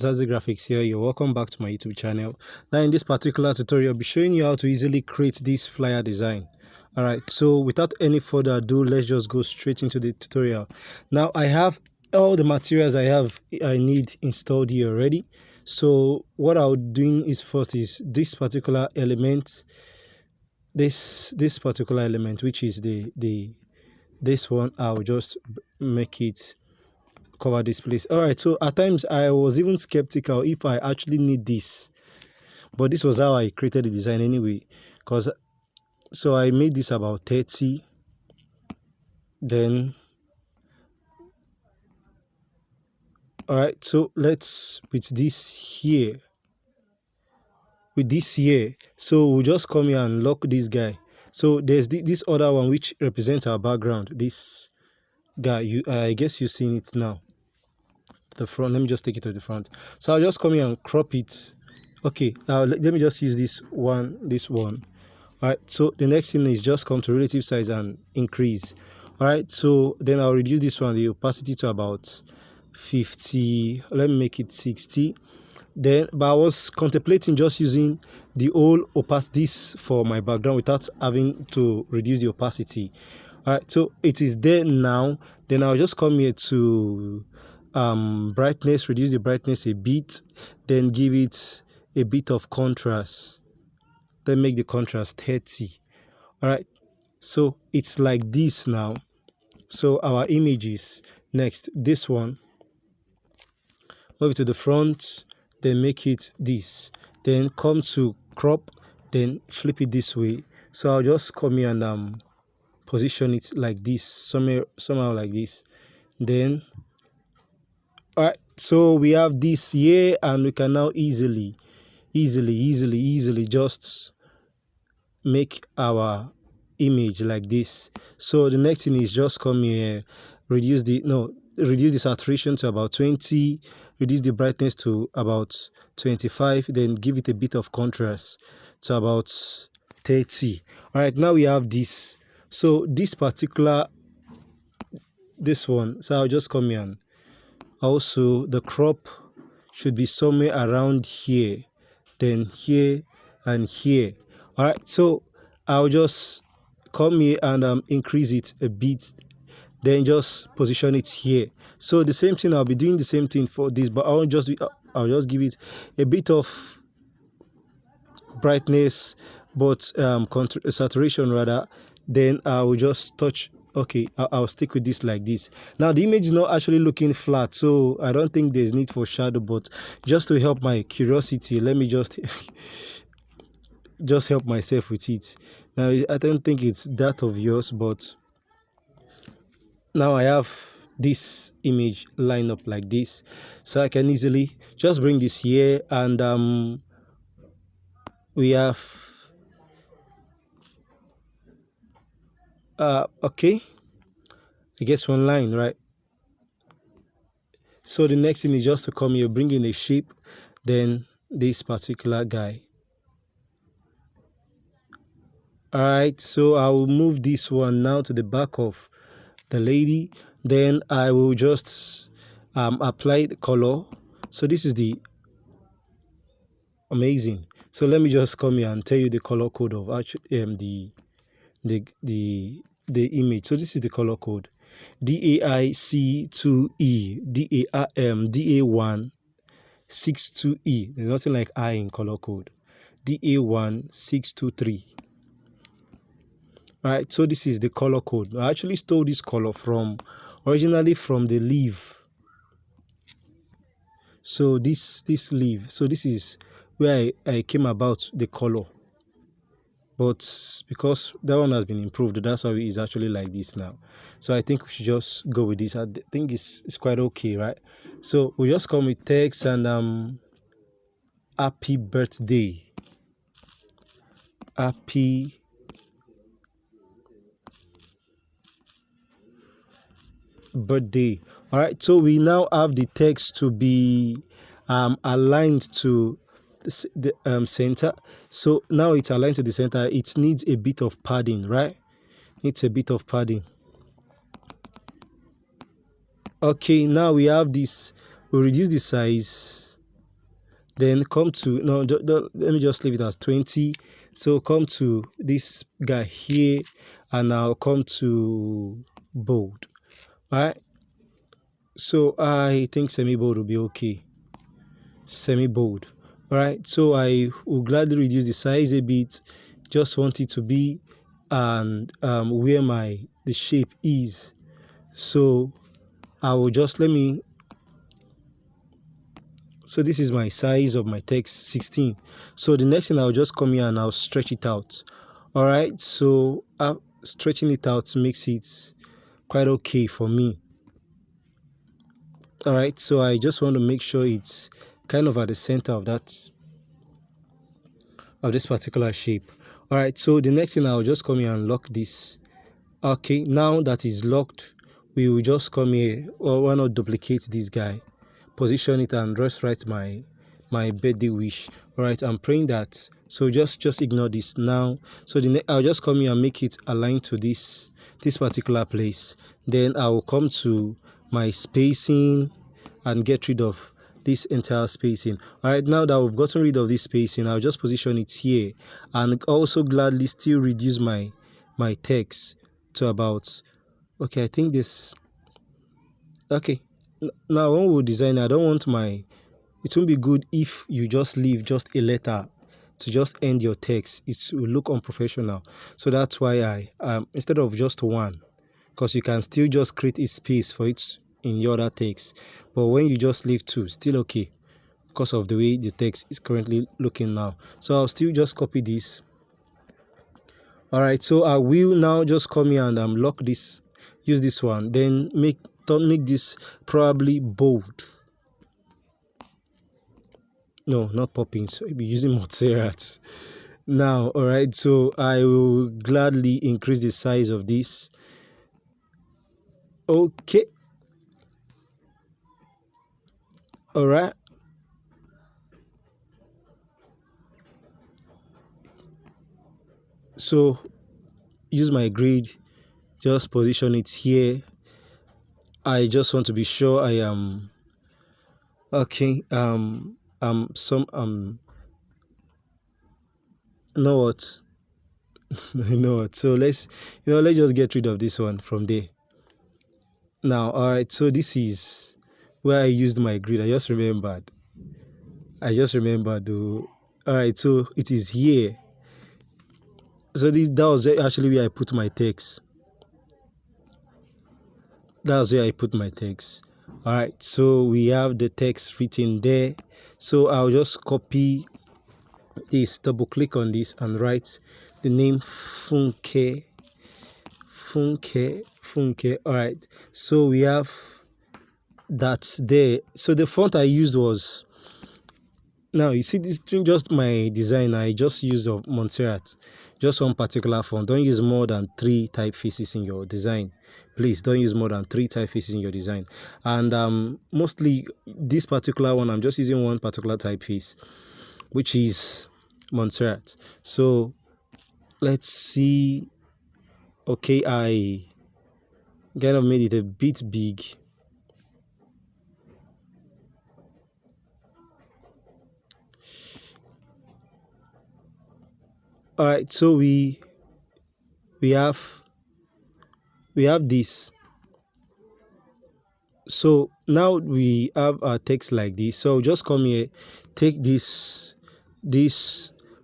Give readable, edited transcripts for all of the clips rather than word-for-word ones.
Zazie Graphics here. You're welcome back to my YouTube channel. Now in this particular tutorial, I'll be showing you how to easily create this flyer design. Alright, so without any further ado, let's just go straight into the tutorial. Now I have all the materials I need installed here already. So what I'll do is first is this particular element, this particular element, which is this one. I'll just make it cover this place. All right, so at times I was even skeptical if I actually need this, but this was how I created the design anyway. So I made this about 30, then all right, so let's with this here, so we'll just come here and lock this guy. So there's this other one which represents our background. This guy, I guess you've seen it now. The front, let me just take it to the front. So I'll just come here and crop it. Okay, now let me just use this one. All right, so the next thing is just come to relative size and increase. All right, so then I'll reduce this one, the opacity, to about 50. Let me make it 60. Then, but I was contemplating just using the whole opacity for my background without having to reduce the opacity. All right, so it is there now. Then I'll just come here to brightness, reduce the brightness a bit, then give it a bit of contrast, then make the contrast 30. All right, so it's like this now. So our image is next, this one, move it to the front, then make it this, then come to crop, then flip it this way. So I'll just come here and position it like this, somehow like this. Then all right, so we have this here, and we can now easily just make our image like this. So the next thing is just come here, reduce the saturation to about 20, reduce the brightness to about 25, then give it a bit of contrast to about 30. All right, now we have this. So this one, so I'll just come here, and also the crop should be somewhere around here, then here and here. All right, so I'll just come here and increase it a bit, then just position it here. So the same thing, I'll be doing the same thing for this, but I'll just give it a bit of brightness, but saturation rather. Then I will just touch. Okay, I'll stick with this like this. Now the image is not actually looking flat, so I don't think there's need for shadow, but just to help my curiosity, let me just help myself with it. Now I don't think it's that obvious, but now I have this image line up like this, so I can easily just bring this here, and we have okay, I guess one line, right? So the next thing is just to come here, bring in a shape, then this particular guy. All right, so I will move this one now to the back of the lady. Then I will just apply the color. So this is the amazing. So let me just come here and tell you the color code of actually the image. So this is the color code, DAIC2E, DA162E. There's nothing like I in color code. DA1623. All right, so this is the color code. I actually stole this color originally from the leaf. So this leaf. So this is where I came about the color. But because that one has been improved, that's why it's actually like this now. So I think we should just go with this. I think it's quite okay, right? So we just come with text and happy birthday. Happy birthday. All right, so we now have the text to be aligned to the center. So now it's aligned to the center. It needs a bit of padding, right? It's a bit of padding. Okay, now we have this. We reduce the size Then come to, no, let me just leave it as 20. So come to this guy here, and I'll come to bold. All right. So I think semi bold will be okay. Semi bold. All right. So I will gladly reduce the size a bit. Just want it to be and where the shape is. So I will just so this is my size of my text, 16. So the next thing, I'll just come here and I'll stretch it out. All right. So stretching it out makes it quite okay for me. All right. So I just want to make sure it's kind of at the center of this particular shape. All right. So the next thing, I'll just come here and lock this. Okay. Now that is locked, we will just come here, or why not duplicate this guy, position it, and just write my birthday wish. All right, I'm praying that. So just ignore this now. So I'll just come here and make it align to this particular place. Then I will come to my spacing and get rid of this entire spacing. All right, now that we've gotten rid of this spacing, I'll just position it here, and also gladly still reduce my text to about, okay, I think this, okay. Now when we design, I don't want it won't be good if you just leave just a letter to just end your text. It will look unprofessional. So that's why I instead of just one, because you can still just create a space for it in your other text. But when you just leave two, still okay, because of the way the text is currently looking now. So I'll still just copy this. All right, so I will now just come here and lock this, use this one, then make this probably bold. No, not Poppins. I'll be using Montserrat. Now, all right, so I will gladly increase the size of this. Okay. All right. So use my grid, just position it here. I just want to be sure I am okay. Know what? You know what? So let's just get rid of this one from there. Now, all right. So this is where I used my grid. I just remembered. Though. All right. So it is here. So that was actually where I put my text. That's where I put my text. All right. So we have the text written there. So I'll just copy this, double click on this, and write the name Funke. All right. So we have that there. So the font I used was, now you see this just my design. I just used of Montserrat, just one particular font. Don't use more than 3 typefaces in your design. Please don't use more than 3 typefaces in your design. And mostly this particular one, I'm just using one particular typeface, which is Montserrat. So let's see. Okay, I kind of made it a bit big. All right, so we have this. So now we have our text like this. So just come here, take this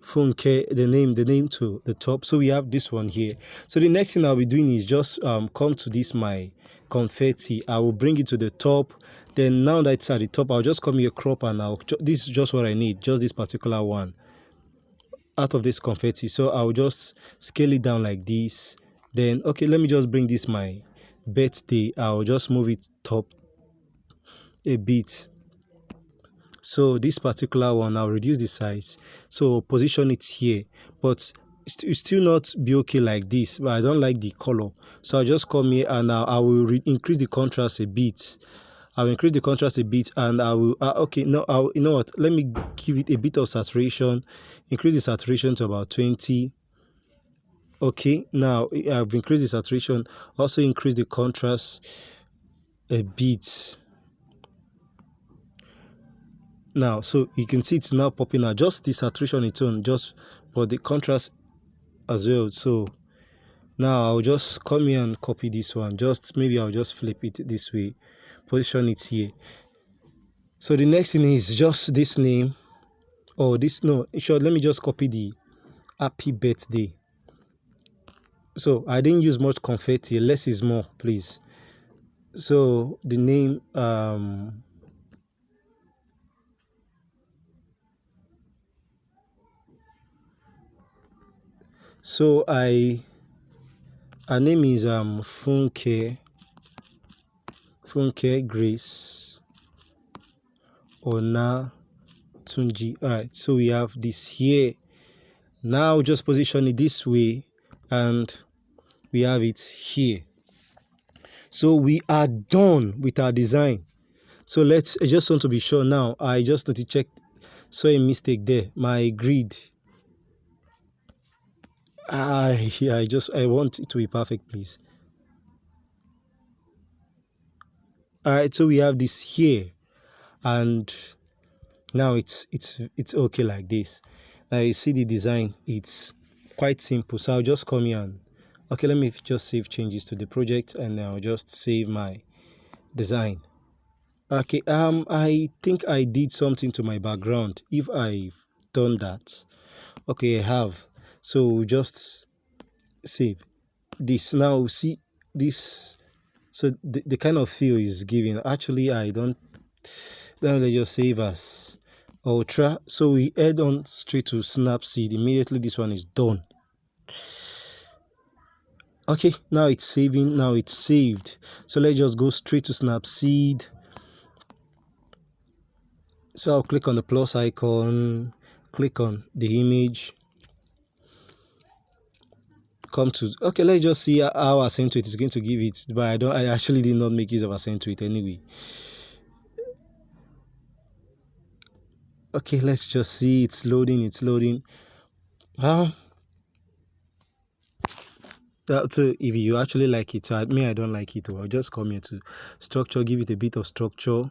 Funke, the name to the top. So we have this one here. So the next thing I'll be doing is just come to this my confetti. I will bring it to the top. Then now that it's at the top, I'll just come here, crop, and this is just what I need, just this particular one out of this confetti. So I'll just scale it down like this. Then okay, let me just bring this my birthday. I'll just move it top a bit. So this particular one, I'll reduce the size, so position it here, but it's still not be okay like this. But I don't like the color, so I'll just come here and I will increase the contrast a bit. I'll increase the contrast a bit, and I will okay, no, you know what, let me give it a bit of saturation, increase the saturation to about 20. Okay, now I've increased the saturation, also increase the contrast a bit. now. So you can see it's now popping out, just the saturation its own, just for the contrast as well. So now I'll just come here and copy this one, just maybe I'll just flip it this way, position it here. So the next thing is just this name, or this, no, sure, let me just copy the happy birthday. So I didn't use much confetti, less is more, please. So the name, so her name is Funke Grace Ona Tunji. All right, so we have this here. Now just position it this way, and we have it here. So we are done with our design. So I just want to be sure now. I just need to check, saw a mistake there, my grid. I want it to be perfect, please. All right, so we have this here, and now it's okay like this. I see the design, it's quite simple. So I'll just come here and, okay, let me just save changes to the project, and I'll just save my design. Okay, I think I did something to my background. If I've done that, okay, I have. So just save this. Now see this. So the kind of feel is giving. Actually, I don't. Then let's just save as Ultra. So we head on straight to Snapseed. Immediately, this one is done. Okay, now it's saving. Now it's saved. So let's just go straight to Snapseed. So I'll click on the plus icon, click on the image, come to, okay, let's just see how Accentuate is going to give it, but I actually did not make use of Accentuate anyway. Okay, let's just see, it's loading. So if you actually like it, so I don't like it, I'll just come here to structure, give it a bit of structure.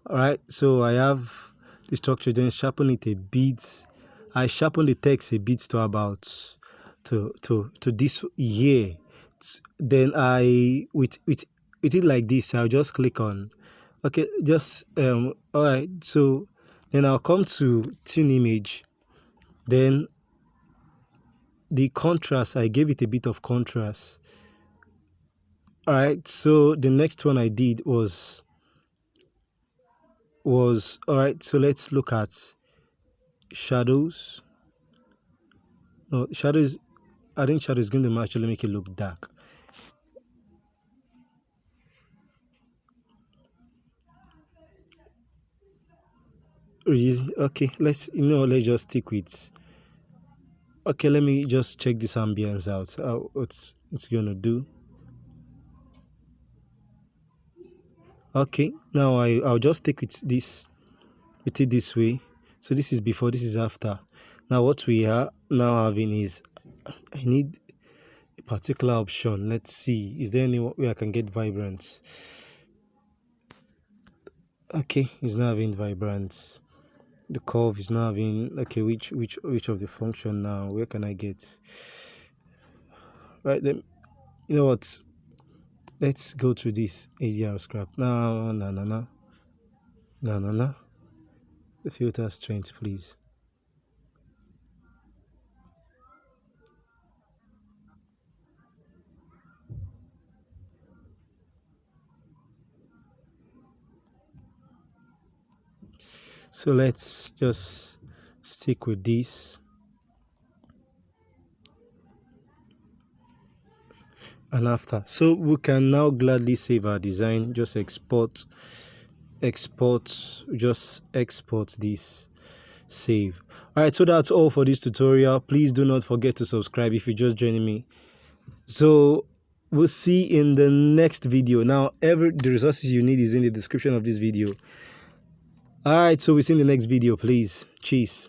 All right, so I have the structure, then sharpen it a bit. I sharpen the text a bit to about to this year. Then I with it like this, I'll just click on, okay, just all right. So then I'll come to tune image. Then the contrast, I gave it a bit of contrast. All right, so the next one I did was all right. So let's look at shadows. No, shadows, I think shadow is going to actually make it look dark. Okay, let's just stick with, okay, let me just check this ambience out, what it's gonna do. Okay, now I'll just stick with it this way. So this is before, this is after. Now what we are now having is, I need a particular option. Let's see, is there any way I can get vibrant? Okay, it's not having vibrant. The curve is not having, okay, which of the function now? Where can I get? Right then, you know what? Let's go to this ADR scrap. No. The filter strength, please. So let's just stick with this. And after, so we can now gladly save our design. Just export, just export this, save. All right, so that's all for this tutorial. Please do not forget to subscribe if you're just joining me. So we'll see in the next video. Now the resources you need is in the description of this video. All right, so we'll see in the next video. Please, cheers.